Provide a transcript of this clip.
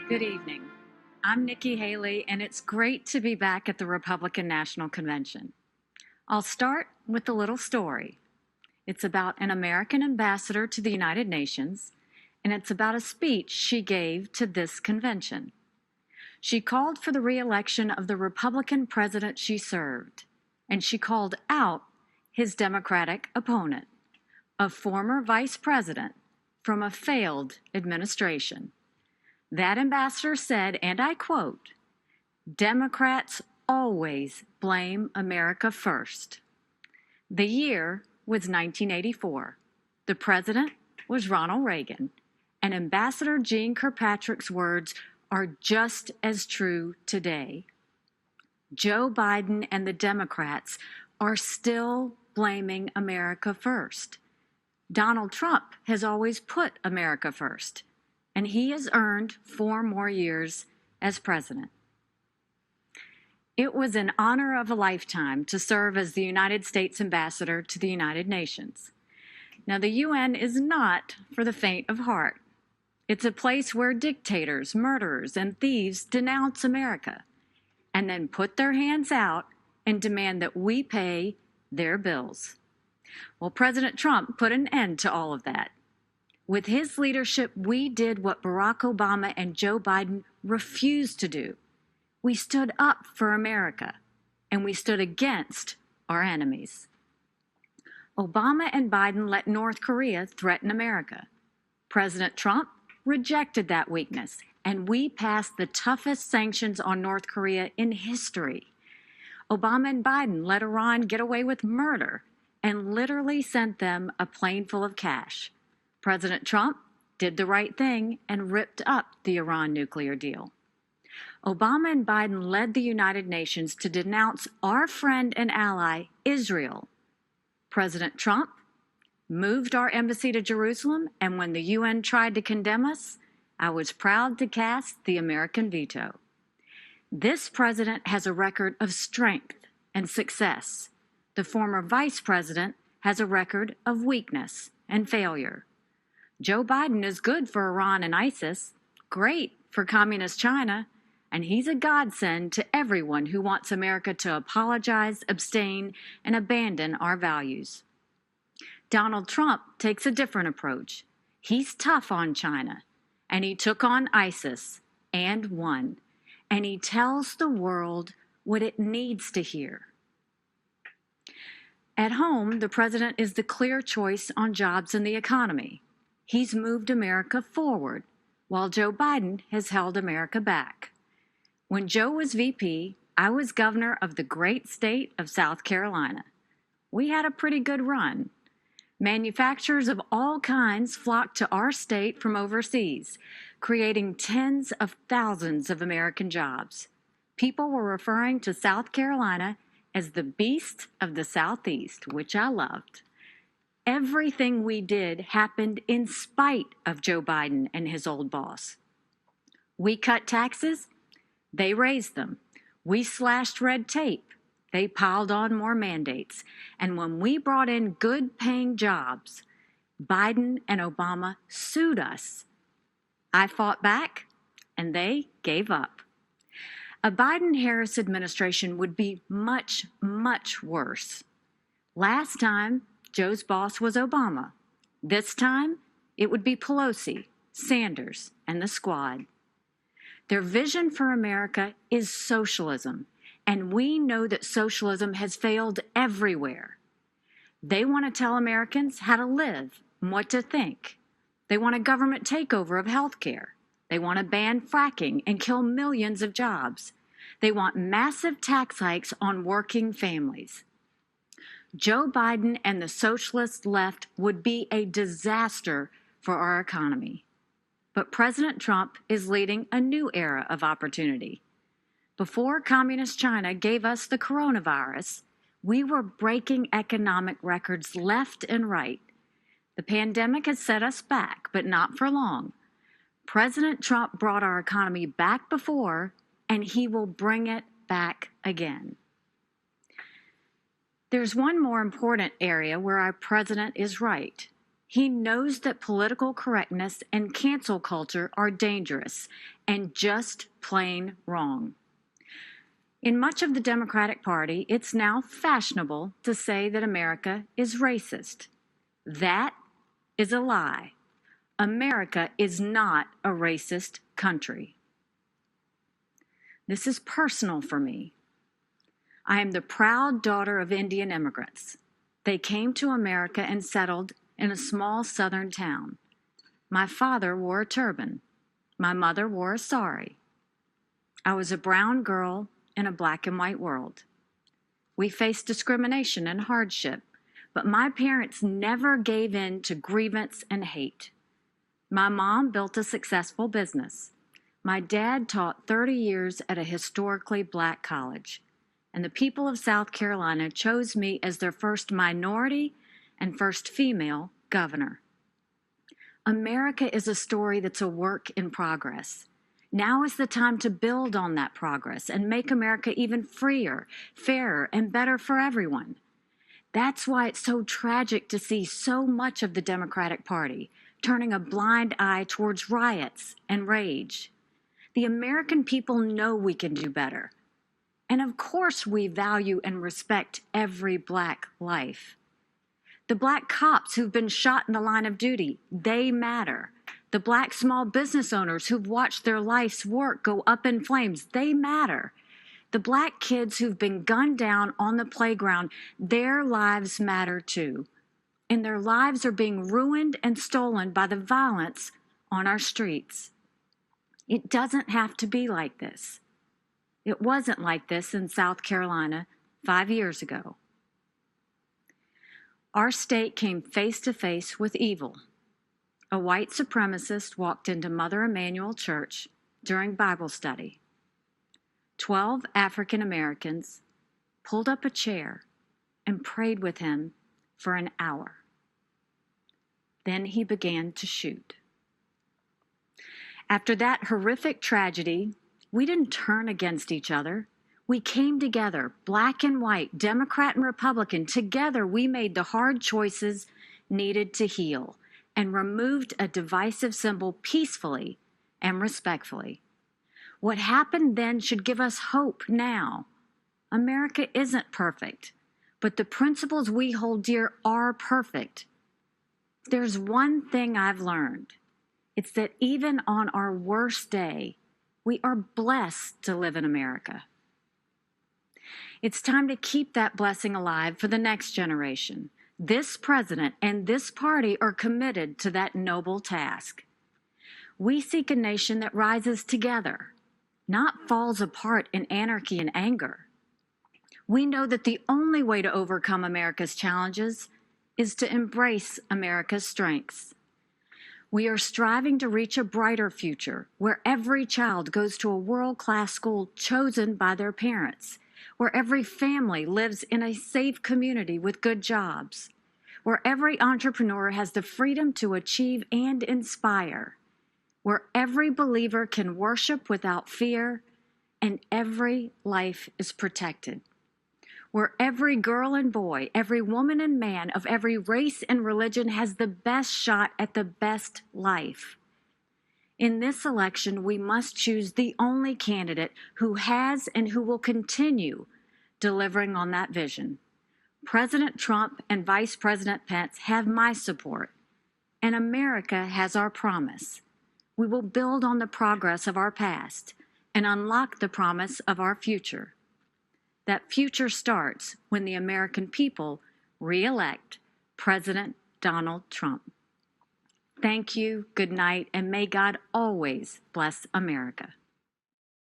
Good evening. I'm Nikki Haley, and it's great to be back at the Republican National Convention. I'll start with a little story. It's about an American ambassador to the United Nations, and it's about a speech she gave to this convention. She called for the re-election of the Republican president she served, and she called out his Democratic opponent, a former vice president from a failed administration. That ambassador said, and I quote, "Democrats always blame America first." The year was 1984. The president was Ronald Reagan, and Ambassador Jeane Kirkpatrick's words are just as true today. Joe Biden and the Democrats are still blaming America first. Donald Trump has always put America first, and he has earned 4 more years as president. It was an honor of a lifetime to serve as the United States ambassador to the United Nations. Now, the UN is not for the faint of heart. It's a place where dictators, murderers, and thieves denounce America and then put their hands out and demand that we pay their bills. Well, President Trump put an end to all of that. With his leadership, we did what Barack Obama and Joe Biden refused to do. We stood up for America, and we stood against our enemies. Obama and Biden let North Korea threaten America. President Trump rejected that weakness, and we passed the toughest sanctions on North Korea in history. Obama and Biden let Iran get away with murder and literally sent them a plane full of cash. President Trump did the right thing and ripped up the Iran nuclear deal. Obama and Biden led the United Nations to denounce our friend and ally, Israel. President Trump moved our embassy to Jerusalem, and when the UN tried to condemn us, I was proud to cast the American veto. This president has a record of strength and success. The former vice president has a record of weakness and failure. Joe Biden is good for Iran and ISIS, great for communist China, and he's a godsend to everyone who wants America to apologize, abstain, and abandon our values. Donald Trump takes a different approach. He's tough on China, and he took on ISIS and won, and he tells the world what it needs to hear. At home, the president is the clear choice on jobs and the economy. He's moved America forward, while Joe Biden has held America back. When Joe was VP, I was governor of the great state of South Carolina. We had a pretty good run. Manufacturers of all kinds flocked to our state from overseas, creating tens of thousands of American jobs. People were referring to South Carolina as the beast of the Southeast, which I loved. Everything we did happened in spite of Joe Biden and his old boss. We cut taxes, they raised them. We slashed red tape, they piled on more mandates. And when we brought in good-paying jobs, Biden and Obama sued us. I fought back, and they gave up. A Biden-Harris administration would be much, much worse. Last time, Joe's boss was Obama. This time, it would be Pelosi, Sanders, and the squad. Their vision for America is socialism, and we know that socialism has failed everywhere. They want to tell Americans how to live and what to think. They want a government takeover of health care. They want to ban fracking and kill millions of jobs. They want massive tax hikes on working families. Joe Biden and the socialist left would be a disaster for our economy. But President Trump is leading a new era of opportunity. Before communist China gave us the coronavirus, we were breaking economic records left and right. The pandemic has set us back, but not for long. President Trump brought our economy back before, and he will bring it back again. There's one more important area where our president is right. He knows that political correctness and cancel culture are dangerous and just plain wrong. In much of the Democratic Party, it's now fashionable to say that America is racist. That is a lie. America is not a racist country. This is personal for me. I am the proud daughter of Indian immigrants. They came to America and settled in a small southern town. My father wore a turban. My mother wore a sari. I was a brown girl in a black and white world. We faced discrimination and hardship, but my parents never gave in to grievance and hate. My mom built a successful business. My dad taught 30 years at a historically black college, and the people of South Carolina chose me as their first minority and first female governor. America is a story that's a work in progress. Now is the time to build on that progress and make America even freer, fairer, and better for everyone. That's why it's so tragic to see so much of the Democratic Party turning a blind eye towards riots and rage. The American people know we can do better. And of course we value and respect every black life. The black cops who've been shot in the line of duty, they matter. The black small business owners who've watched their life's work go up in flames, they matter. The black kids who've been gunned down on the playground, their lives matter too. And their lives are being ruined and stolen by the violence on our streets. It doesn't have to be like this. It wasn't like this in South Carolina 5 years ago. Our state came face to face with evil. A white supremacist walked into Mother Emanuel Church during Bible study. 12 African Americans pulled up a chair and prayed with him for an hour. Then he began to shoot. After that horrific tragedy, we didn't turn against each other. We came together, black and white, Democrat and Republican. Together, we made the hard choices needed to heal and removed a divisive symbol peacefully and respectfully. What happened then should give us hope now. America isn't perfect, but the principles we hold dear are perfect. There's one thing I've learned. It's that even on our worst day, we are blessed to live in America. It's time to keep that blessing alive for the next generation. This president and this party are committed to that noble task. We seek a nation that rises together, not falls apart in anarchy and anger. We know that the only way to overcome America's challenges is to embrace America's strengths. We are striving to reach a brighter future where every child goes to a world-class school chosen by their parents, where every family lives in a safe community with good jobs, where every entrepreneur has the freedom to achieve and inspire, where every believer can worship without fear and every life is protected, where every girl and boy, every woman and man of every race and religion has the best shot at the best life. In this election, we must choose the only candidate who has and who will continue delivering on that vision. President Trump and Vice President Pence have my support, and America has our promise. We will build on the progress of our past and unlock the promise of our future. That future starts when the American people re-elect President Donald Trump. Thank you, good night, and may God always bless America.